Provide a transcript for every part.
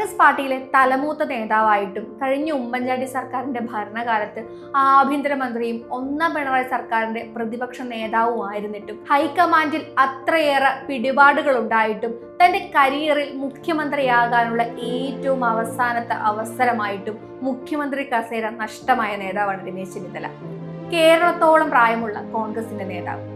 കോൺഗ്രസ് പാർട്ടിയിലെ തലമൂത്ത നേതാവായിട്ടും കഴിഞ്ഞ ഉമ്മൻചാണ്ടി സർക്കാരിന്റെ ഭരണകാലത്ത് ആഭ്യന്തരമന്ത്രിയും ഒന്നാം പിണറായി സർക്കാരിന്റെ പ്രതിപക്ഷ നേതാവുമായിരുന്നിട്ടും ഹൈക്കമാൻഡിൽ അത്രയേറെ പിടിപാടുകൾ ഉണ്ടായിട്ടും തന്റെ കരിയറിൽ മുഖ്യമന്ത്രിയാകാനുള്ള ഏറ്റവും അവസാനത്തെ അവസരമായിട്ടും മുഖ്യമന്ത്രി കസേര നഷ്ടമായ നേതാവാണ് രമേശ് ചെന്നിത്തല. കേരളത്തോളം പ്രായമുള്ള കോൺഗ്രസിന്റെ നേതാവ്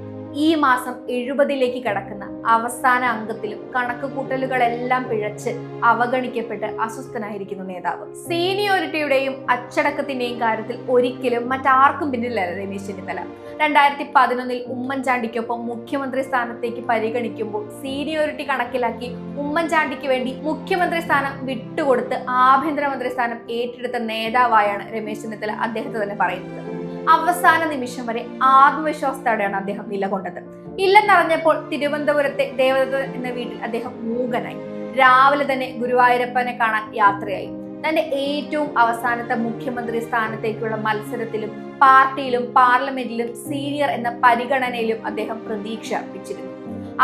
ഈ മാസം 70ലേക്ക് കടക്കുന്ന അവസാന അംഗത്തിലും കണക്കുകൂട്ടലുകളെല്ലാം പിഴച്ച് അവഗണിക്കപ്പെട്ട് അസ്വസ്ഥനായിരിക്കുന്ന നേതാവ്. സീനിയോറിറ്റിയുടെയും അച്ചടക്കത്തിന്റെയും കാര്യത്തിൽ ഒരിക്കലും മറ്റാർക്കും പിന്നിലല്ല രമേശ് ചെന്നിത്തല. 2011 ഉമ്മൻചാണ്ടിക്കൊപ്പം മുഖ്യമന്ത്രി സ്ഥാനത്തേക്ക് പരിഗണിക്കുമ്പോൾ സീനിയോറിറ്റി കണക്കിലാക്കി ഉമ്മൻചാണ്ടിക്ക് വേണ്ടി മുഖ്യമന്ത്രി സ്ഥാനം വിട്ടുകൊടുത്ത് ആഭ്യന്തരമന്ത്രി സ്ഥാനം ഏറ്റെടുത്ത നേതാവായാണ് രമേശ് ചെന്നിത്തല അദ്ദേഹത്തെ തന്നെ പറയുന്നത്. അവസാന നിമിഷം വരെ ആത്മവിശ്വാസത്തോടെയാണ് അദ്ദേഹം നിലകൊണ്ടത്. ഇല്ലെന്നറിഞ്ഞപ്പോൾ തിരുവനന്തപുരത്തെ ദേവദത്ത എന്ന വീട്ടിൽ അദ്ദേഹം മൂകനായി. രാവിലെ തന്നെ ഗുരുവായൂരപ്പനെ കാണാൻ യാത്രയായി. തന്റെ ഏറ്റവും അവസാനത്തെ മുഖ്യമന്ത്രി സ്ഥാനത്തേക്കുള്ള മത്സരത്തിലും പാർട്ടിയിലും പാർലമെന്റിലും സീനിയർ എന്ന പരിഗണനയിലും അദ്ദേഹം പ്രതീക്ഷ അർപ്പിച്ചിരുന്നു.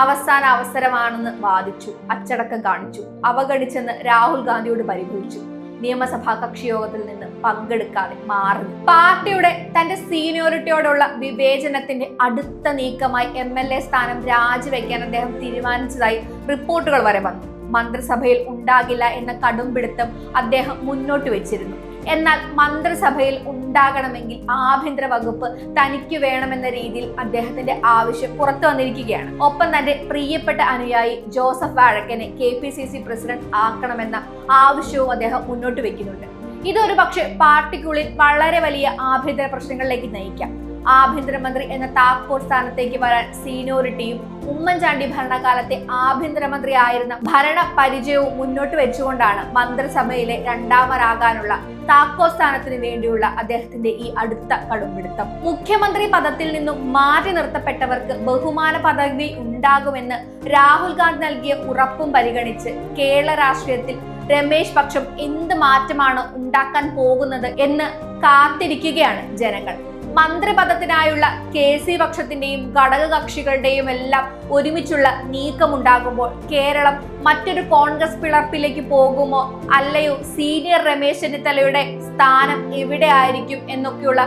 അവസാന അവസരമാണെന്ന് വാദിച്ചു, അച്ചടക്കം കാണിച്ചു, അവഗണിച്ചെന്ന് രാഹുൽ ഗാന്ധിയോട് പരിഭവിച്ചു. നിയമസഭാ കക്ഷിയോഗത്തിൽ നിന്ന് പങ്കെടുക്കാതെ മാറി. പാർട്ടിയുടെ തന്റെ സീനിയോറിറ്റിയോടുള്ള വിവേചനത്തിന്റെ അടുത്ത നീക്കമായി MLA സ്ഥാനം രാജിവെക്കാൻ അദ്ദേഹം തീരുമാനിച്ചതായി റിപ്പോർട്ടുകൾ വരെ വന്നു. മന്ത്രിസഭയിൽ ഉണ്ടാകില്ല എന്ന കടുംപിടുത്തം അദ്ദേഹം മുന്നോട്ട് വെച്ചിരുന്നു. എന്നാൽ മന്ത്രിസഭയിൽ ഉണ്ടാകണമെങ്കിൽ ആഭ്യന്തര വകുപ്പ് തനിക്ക് വേണമെന്ന രീതിയിൽ അദ്ദേഹത്തിന്റെ ആവശ്യം പുറത്തു വന്നിരിക്കുകയാണ്. ഒപ്പം തന്റെ പ്രിയപ്പെട്ട അനുയായി ജോസഫ് വാഴക്കനെ KPCC പ്രസിഡന്റ് ആക്കണമെന്ന ആവശ്യവും അദ്ദേഹം മുന്നോട്ട് വെക്കുന്നുണ്ട്. ഇതൊരു പക്ഷേ പാർട്ടിക്കുള്ളിൽ വളരെ വലിയ ആഭ്യന്തര പ്രശ്നങ്ങളിലേക്ക് നയിക്കാം. ആഭ്യന്തരമന്ത്രി എന്ന താക്കോൽ സ്ഥാനത്തേക്ക് വരാൻ സീനിയോറിറ്റിയും ഉമ്മൻചാണ്ടി ഭരണകാലത്തെ ആഭ്യന്തരമന്ത്രി ആയിരുന്ന ഭരണ പരിചയവും മുന്നോട്ട് വെച്ചുകൊണ്ടാണ് മന്ത്രിസഭയിലെ രണ്ടാമരാകാനുള്ള താക്കോൽ സ്ഥാനത്തിന് വേണ്ടിയുള്ള അദ്ദേഹത്തിന്റെ ഈ അടുത്ത കടുംപിടുത്തം. മുഖ്യമന്ത്രി പദത്തിൽ നിന്നും മാറ്റി നിർത്തപ്പെട്ടവർക്ക് ബഹുമാന പദവി ഉണ്ടാകുമെന്ന് രാഹുൽ ഗാന്ധി നൽകിയ ഉറപ്പും പരിഗണിച്ച് കേരള രാഷ്ട്രീയത്തിൽ രമേശ് പക്ഷം എന്ത് മാറ്റമാണ് ഉണ്ടാക്കാൻ പോകുന്നത് എന്ന് കാത്തിരിക്കുകയാണ് ജനങ്ങൾ. മന്ത്രിപദത്തിനായുള്ള KC പക്ഷത്തിന്റെയും ഘടക കക്ഷികളുടെയും എല്ലാം ഒരുമിച്ചുള്ള നീക്കമുണ്ടാകുമ്പോൾ കേരളം മറ്റൊരു കോൺഗ്രസ് പിളർപ്പിലേക്ക് പോകുമോ അല്ലയോ, സീനിയർ രമേശ് ചെന്നിത്തലയുടെ സ്ഥാനം എവിടെ ആയിരിക്കും എന്നൊക്കെയുള്ള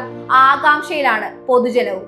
ആകാംക്ഷയിലാണ് പൊതുജനവും.